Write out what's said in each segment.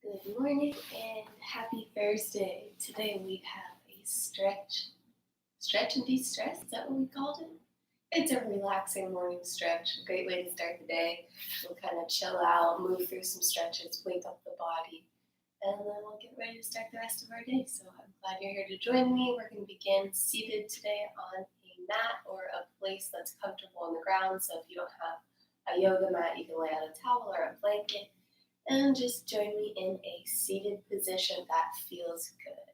Good morning and happy Thursday. Today we have a stretch and de-stress. Is that what we called it? It's a relaxing morning stretch. A great way to start the day. We'll kind of chill out, move through some stretches, wake up the body, and then we'll get ready to start the rest of our day. So I'm glad you're here to join me. We're going to begin seated today on a mat or a place that's comfortable on the ground. So if you don't have a yoga mat, you can lay out a towel or a blanket and just join me in a seated position that feels good.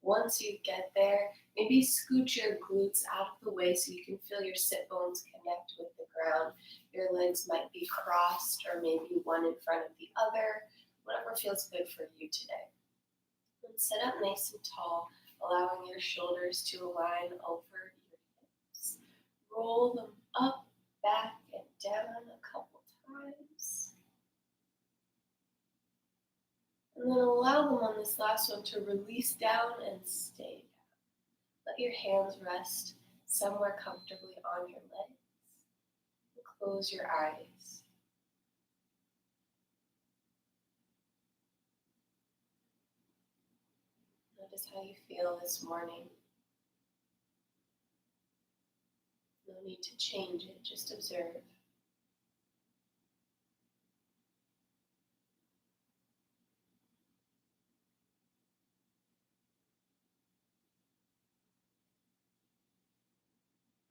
Once you get there, maybe scooch your glutes out of the way so you can feel your sit bones connect with the ground. Your legs might be crossed or maybe one in front of the other, whatever feels good for you today. And sit up nice and tall, allowing your shoulders to align over your hips. Roll them up, back, and down a couple times. And then allow them on this last one to release down and stay down. Let your hands rest somewhere comfortably on your legs. And close your eyes. Notice how you feel this morning. No need to change it, just observe.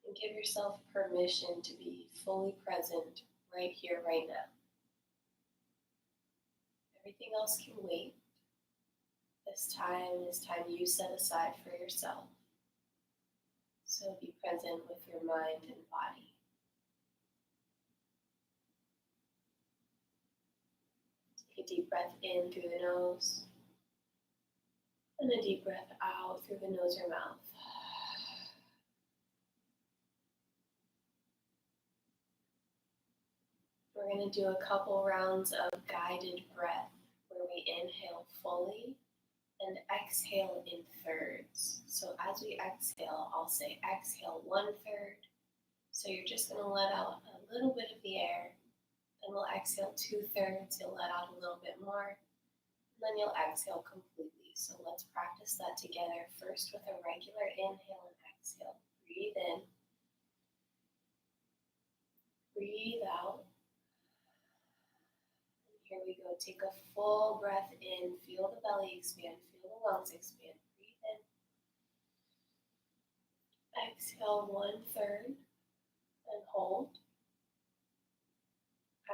And give yourself permission to be fully present right here, right now. Everything else can wait. This time is time you set aside for yourself. So be present with your mind and body. Take a deep breath in through the nose and a deep breath out through the nose or mouth. We're going to do a couple rounds of guided breath where we inhale fully and exhale in thirds. So as we exhale, I'll say exhale 1/3. So you're just going to let out a little bit of the air. Then we'll exhale 2/3. You'll let out a little bit more. And then you'll exhale completely. So let's practice that together. First with a regular inhale and exhale. Breathe in. Breathe out. Here we go. Take a full breath in. Feel the belly expand. Feel the lungs expand. Breathe in. Exhale 1/3 and hold.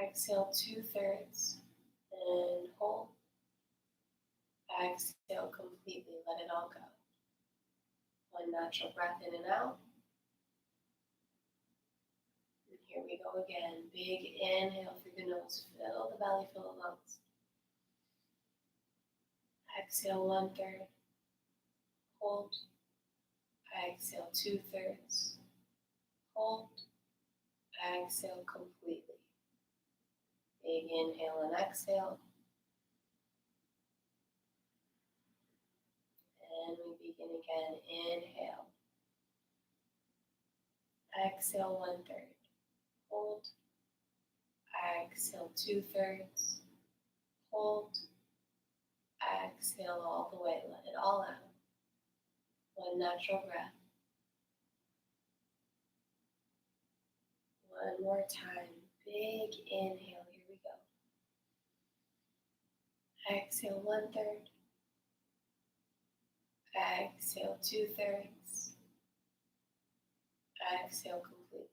Exhale 2/3 and hold. Exhale completely. Let it all go. One natural breath in and out. And here we go again. Big inhale through the nose. Fill the belly, fill the lungs. Exhale 1/3. Hold. Exhale 2/3. Hold. Exhale completely. Big inhale and exhale. And we begin again. Inhale. Exhale 1/3. Hold. Exhale 2/3. Hold. Exhale all the way. Let it all out. One natural breath. One more time. Big inhale. Here we go. Exhale 1/3. Exhale 2/3. Exhale completely.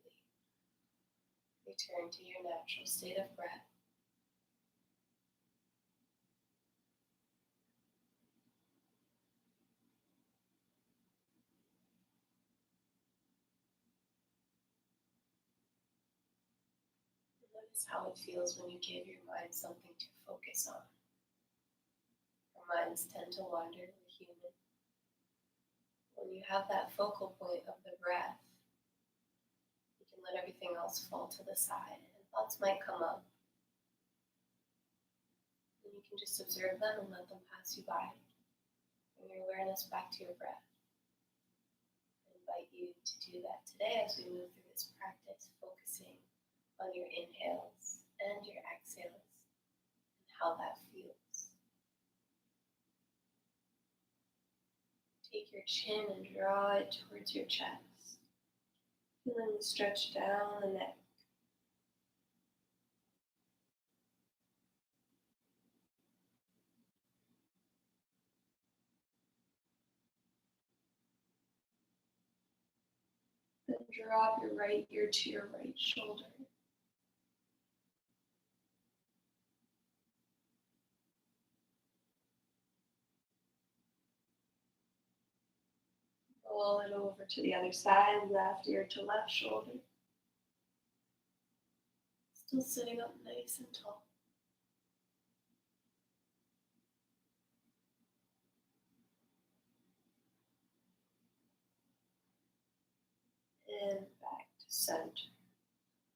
Return to your natural state of breath. Notice how it feels when you give your mind something to focus on. Our minds tend to wander, we're human. When you have that focal point of the breath, you can let everything else fall to the side, and thoughts might come up. And you can just observe them and let them pass you by. Bring your awareness back to your breath. I invite you to do that today as we move through this practice, focusing on your inhales and your exhales and how that feels. chin and draw it towards your chest. Feeling the stretch down the neck. Then drop your right ear to your right shoulder. Roll it over to the other side, left ear to left shoulder. Still sitting up nice and tall. And back to center.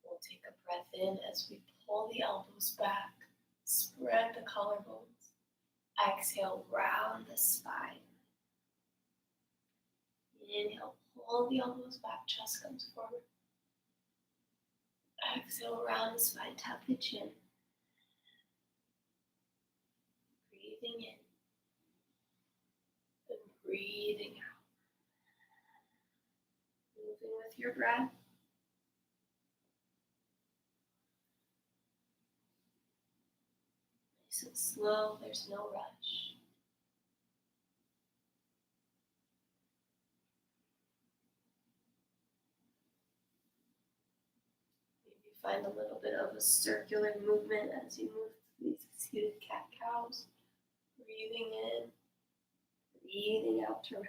We'll take a breath in as we pull the elbows back, spread the collarbones. Exhale, round the spine. Inhale, pull the elbows back, chest comes forward. Exhale, round the spine, tap the chin. Breathing in and breathing out. Moving with your breath. Nice and slow, there's no rush. Maybe find a little bit of a circular movement as you move these seated cat-cows. Breathing in, breathing out to round.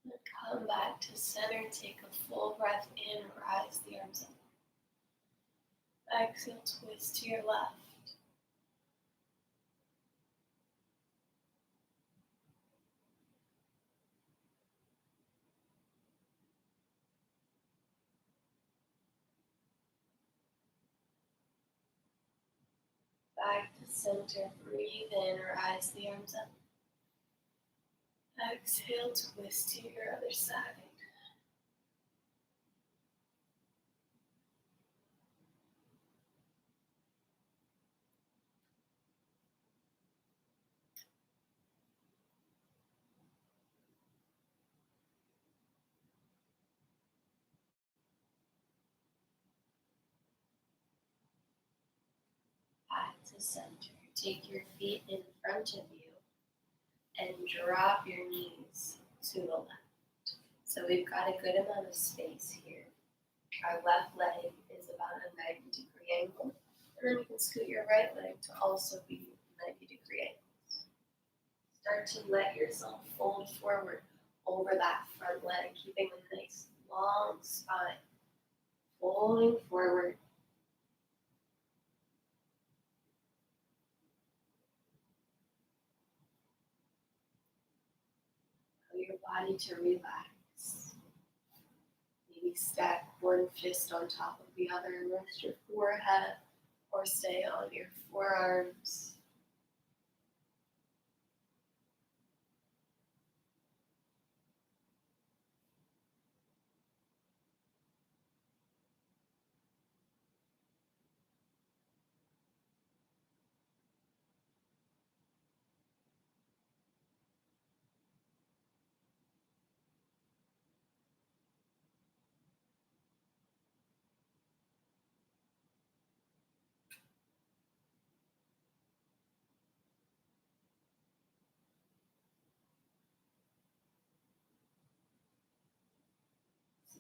And come back to center, take a full breath in, rise the arms up. Exhale, twist to your left. Back to center, breathe in, rise the arms up. Exhale, twist to your other side. Back to center. Take your feet in front of you and drop your knees to the left. So we've got a good amount of space here. Our left leg is about a 90-degree angle. And then you can scoot your right leg to also be 90-degree angles. Start to let yourself fold forward over that front leg, keeping a nice long spine. Folding forward. Allow your body to relax. Maybe stack one fist on top of the other and rest your forehead, or stay on your forearms.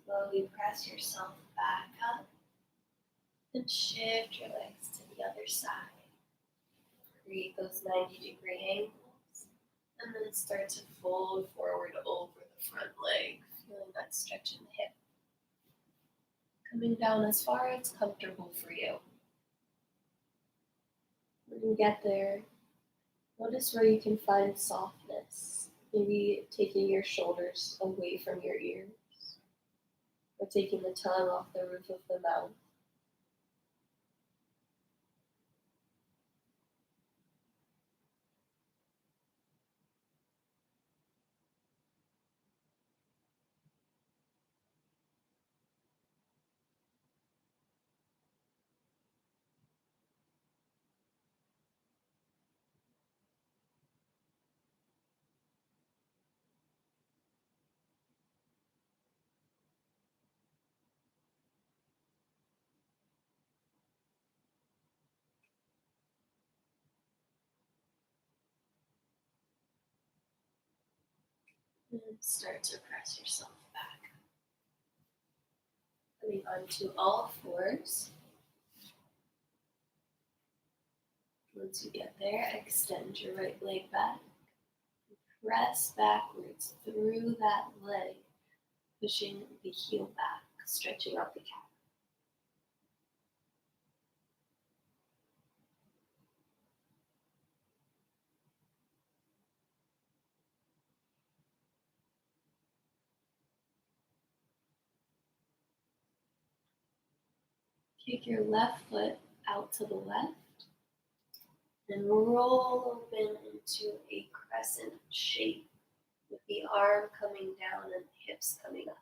Slowly press yourself back up and shift your legs to the other side. Create those 90-degree angles and then start to fold forward over the front leg, feeling that stretch in the hip. Coming down as far as it's comfortable for you. When you get there, notice where you can find softness. Maybe taking your shoulders away from your ears, or taking the tongue off the roof of the mouth. And start to press yourself back. Coming onto all fours. Once you get there, extend your right leg back. Press backwards through that leg, pushing the heel back, stretching out the calf. Take your left foot out to the left and roll open into a crescent shape with the arm coming down and the hips coming up.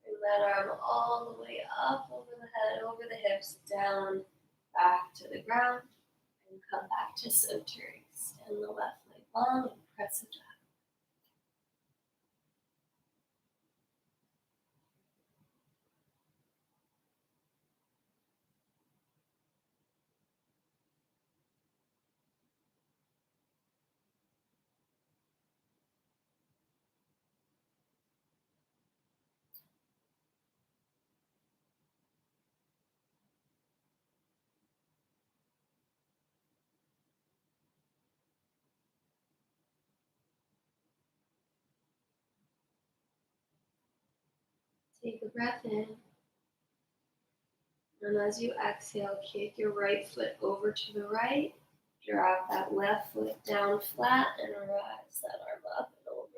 Bring that arm all the way up over the head, over the hips, down, back to the ground, and come back to center. Extend the left leg long and press it back. Take a breath in. And as you exhale, kick your right foot over to the right. Drop that left foot down flat and rise that arm up and over.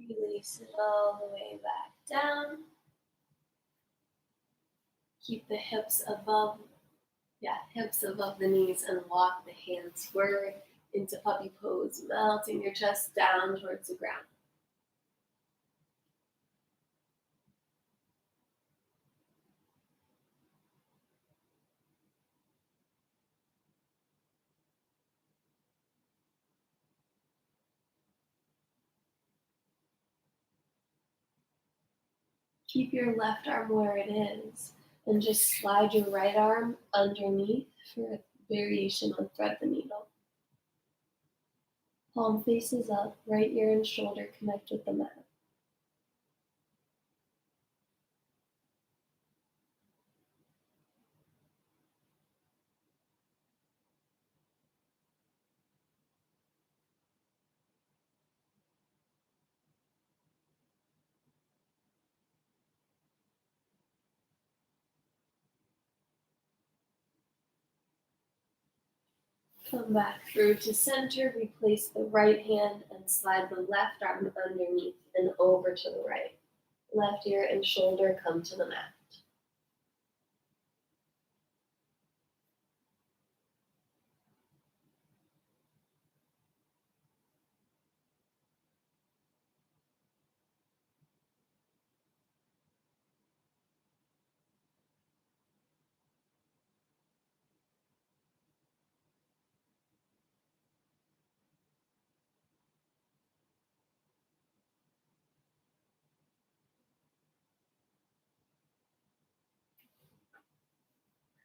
Release it all the way back down. Keep the hips above the knees and walk the hands forward into puppy pose, melting your chest down towards the ground. Keep your left arm where it is and just slide your right arm underneath for a variation on thread the needle. Palm faces up, right ear and shoulder connect with the mat. Come back through to center, replace the right hand and slide the left arm underneath and over to the right. Left ear and shoulder come to the mat.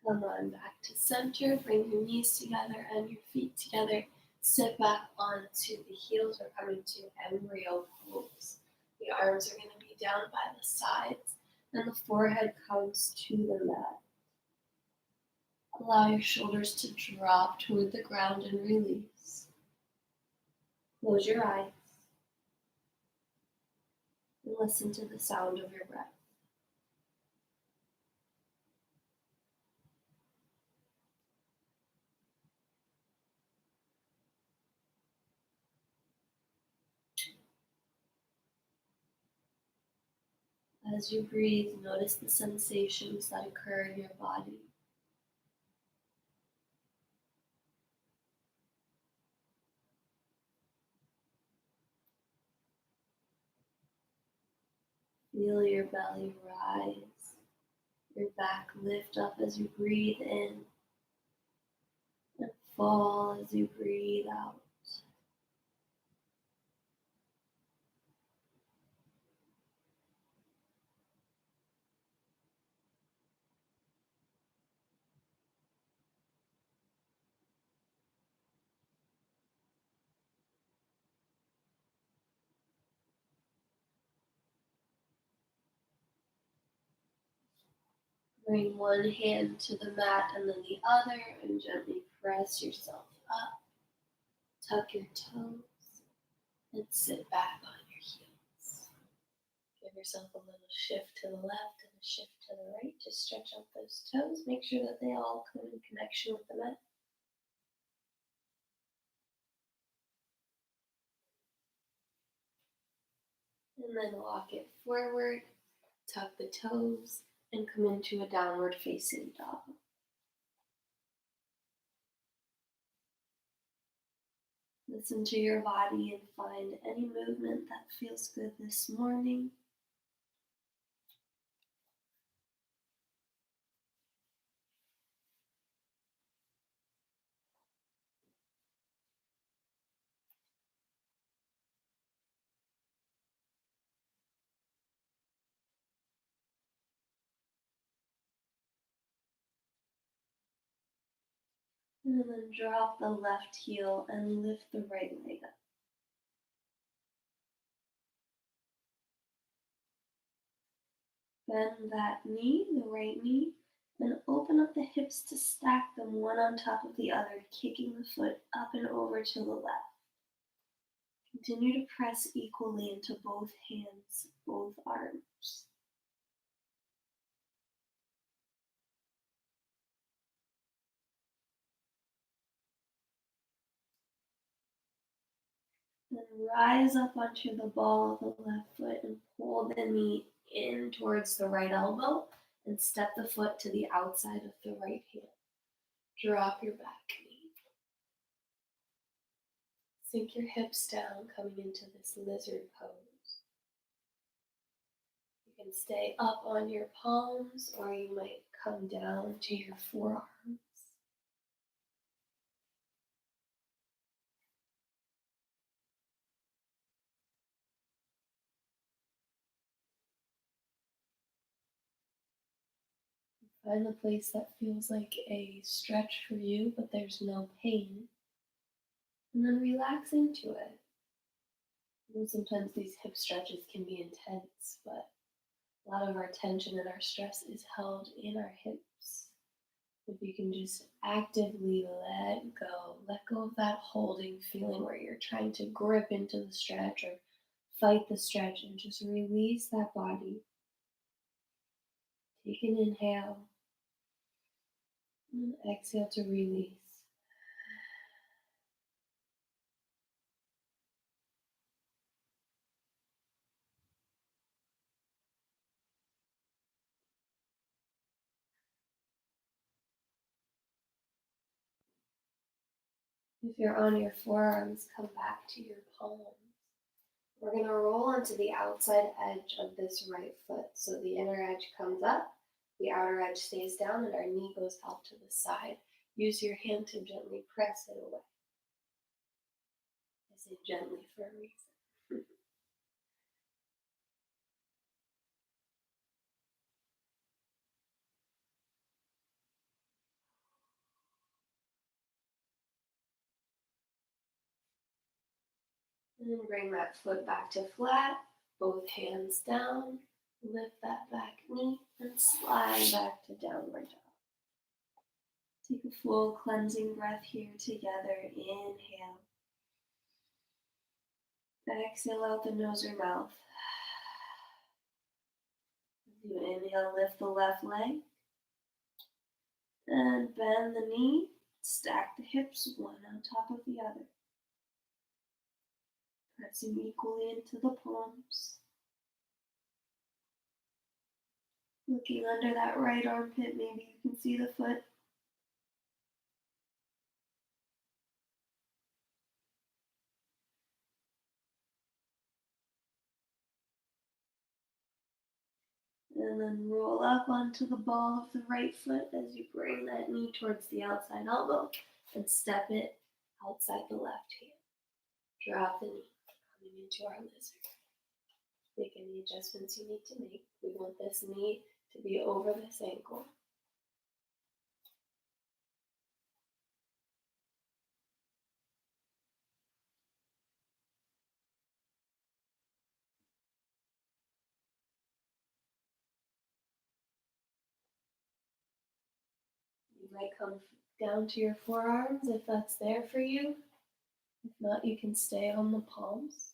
Come on back to center, bring your knees together and your feet together. Sit back onto the heels. We're coming to embryo pose. The arms are going to be down by the sides and the forehead comes to the mat. Allow your shoulders to drop toward the ground and release. Close your eyes and listen to the sound of your breath. As you breathe, notice the sensations that occur in your body. Feel your belly rise, your back lift up as you breathe in and fall as you breathe out. Bring one hand to the mat and then the other and gently press yourself up. Tuck your toes and sit back on your heels. Give yourself a little shift to the left and a shift to the right to stretch out those toes. Make sure that they all come in connection with the mat. And then walk it forward, tuck the toes, and come into a downward facing dog. Listen to your body and find any movement that feels good this morning. And then drop the left heel and lift the right leg up. Bend that knee, the right knee, and open up the hips to stack them one on top of the other, kicking the foot up and over to the left. Continue to press equally into both hands, both arms. Then rise up onto the ball of the left foot and pull the knee in towards the right elbow and step the foot to the outside of the right hand. Drop your back knee. Sink your hips down, coming into this lizard pose. You can stay up on your palms or you might come down to your forearms. Find the place that feels like a stretch for you, but there's no pain. And then relax into it. And sometimes these hip stretches can be intense, but a lot of our tension and our stress is held in our hips. If you can just actively let go of that holding feeling where you're trying to grip into the stretch or fight the stretch and just release that body. Take an inhale and exhale to release. If you're on your forearms, come back to your palms. We're going to roll onto the outside edge of this right foot. So the inner edge comes up, the outer edge stays down, and our knee goes out to the side. Use your hand to gently press it away. I say gently for a reason. And then bring that foot back to flat, both hands down, lift that back knee, and slide back to downward dog. Take a full cleansing breath here together. Inhale. Exhale out the nose or mouth. As you inhale, lift the left leg. And bend the knee. Stack the hips one on top of the other. Pressing equally into the palms. Looking under that right armpit, maybe you can see the foot. And then roll up onto the ball of the right foot as you bring that knee towards the outside elbow and step it outside the left hand. Drop the knee, coming into our lizard. Make any adjustments you need to make. We want this knee to be over this ankle. You might come down to your forearms if that's there for you. If not, you can stay on the palms.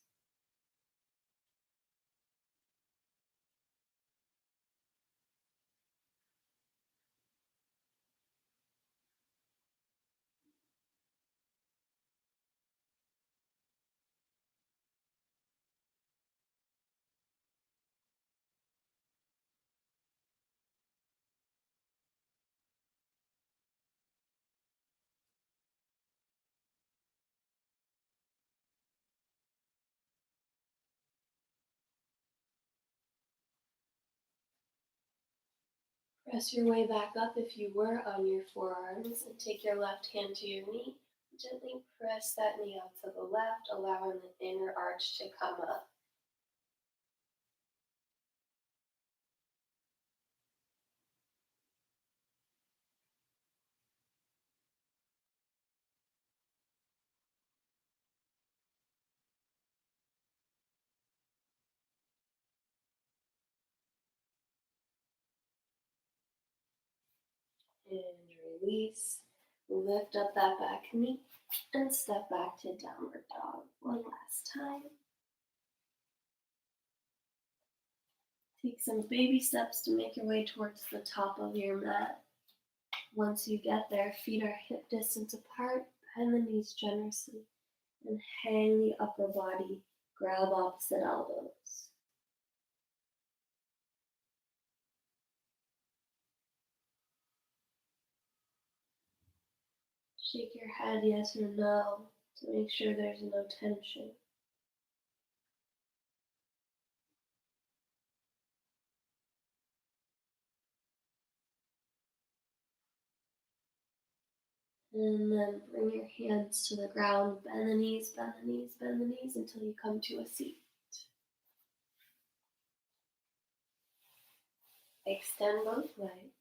Press your way back up if you were on your forearms and take your left hand to your knee. Gently press that knee out to the left, allowing the inner arch to come up. And release. Lift up that back knee and step back to downward dog one last time. Take some baby steps to make your way towards the top of your mat. Once you get there, feet are hip distance apart, bend the knees generously, and hang the upper body, grab opposite elbows. Shake your head yes or no to make sure there's no tension. And then bring your hands to the ground, bend the knees, bend the knees, bend the knees until you come to a seat. Extend both legs.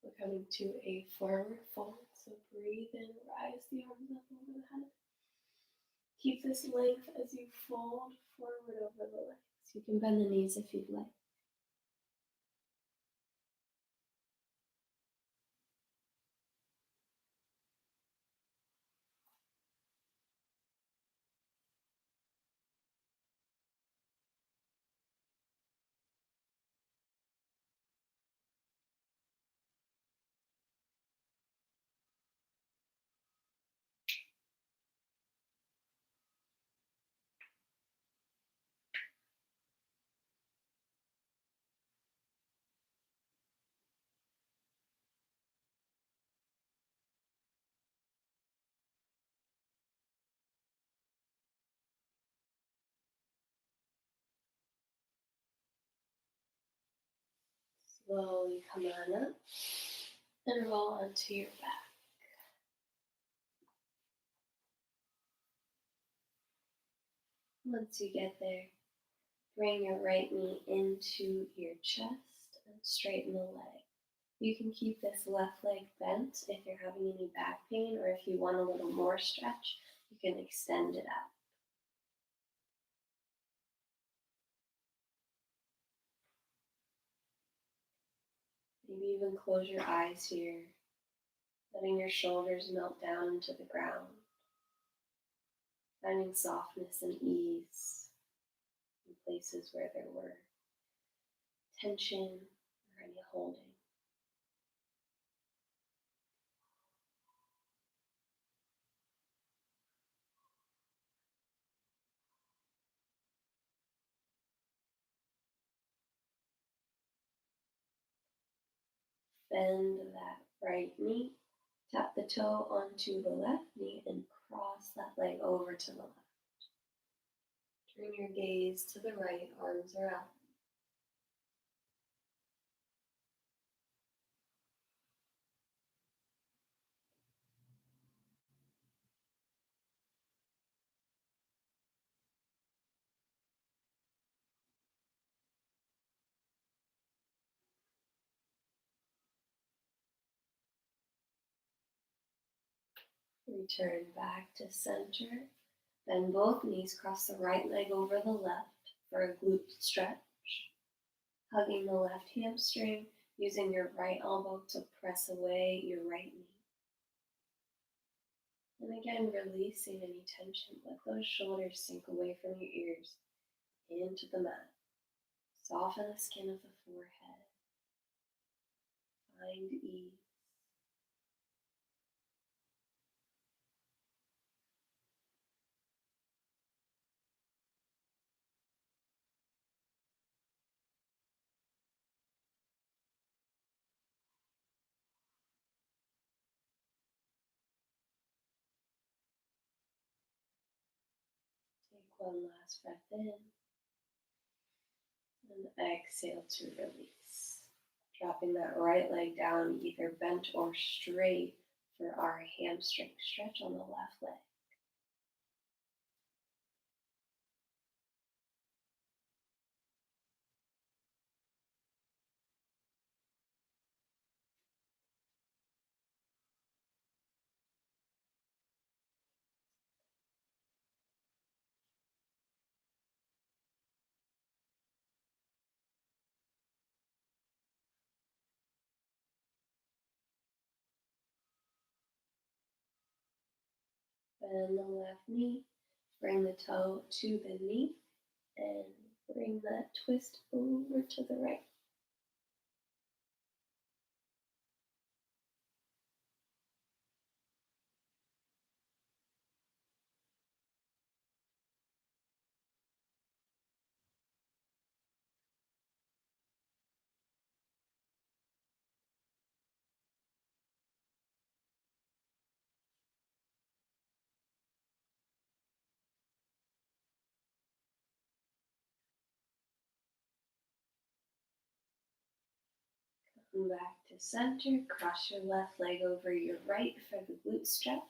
We're coming to a forward fold, so breathe in, rise the arms up over the head. Keep this length as you fold forward over the legs. You can bend the knees if you'd like. Slowly come on up and roll onto your back. Once you get there, bring your right knee into your chest and straighten the leg. You can keep this left leg bent if you're having any back pain, or if you want a little more stretch, you can extend it out. Maybe even close your eyes here, letting your shoulders melt down into the ground, finding softness and ease in places where there were tension or any holding. Bend that right knee, tap the toe onto the left knee, and cross that leg over to the left. Turn your gaze to the right, arms are out. Return back to center. Bend both knees, cross the right leg over the left for a glute stretch. Hugging the left hamstring, using your right elbow to press away your right knee. And again, releasing any tension. Let those shoulders sink away from your ears into the mat. Soften the skin of the forehead. Find ease. Take one last breath in. And exhale to release. Dropping that right leg down, either bent or straight for our hamstring stretch on the left leg. Bend the left knee, bring the toe to the knee, and bring that twist over to the right. Come back to center, cross your left leg over your right for the glute stretch.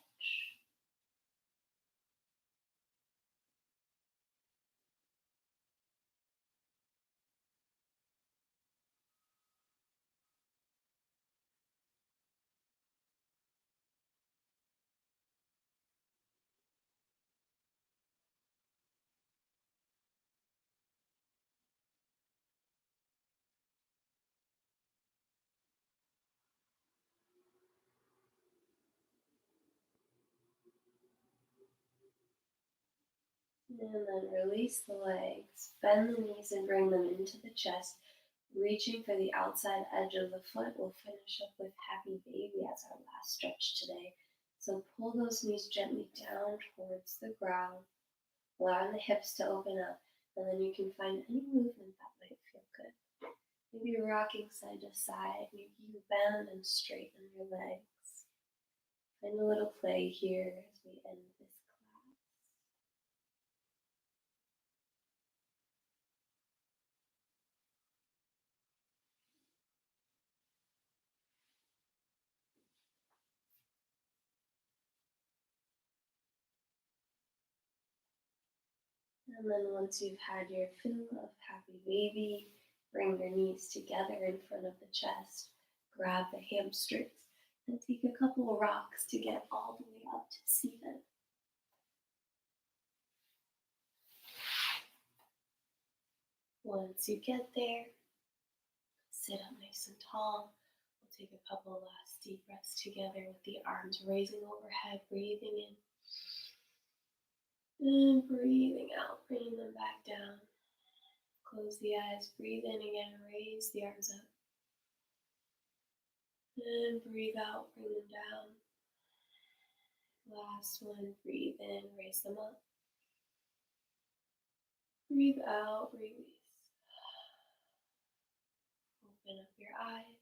And then release the legs, bend the knees and bring them into the chest, reaching for the outside edge of the foot. We'll finish up with happy baby as our last stretch today. So pull those knees gently down towards the ground, allowing the hips to open up, and then you can find any movement that might feel good. Maybe rocking side to side, maybe you bend and straighten your legs. Find a little play here as we end this class. And then once you've had your fill of happy baby, bring your knees together in front of the chest, grab the hamstrings, and take a couple of rocks to get all the way up to seated. Once you get there, sit up nice and tall. We'll take a couple of last deep breaths together with the arms raising overhead, breathing in. And breathing out, bringing them back down. Close the eyes, breathe in again, raise the arms up. And breathe out, bring them down. Last one, breathe in, raise them up. Breathe out, release. Open up your eyes.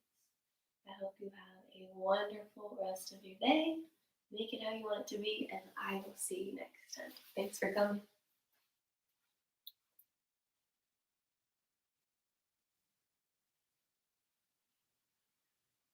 I hope you have a wonderful rest of your day. Make it how you want it to be, and I will see you next time. Thanks for coming.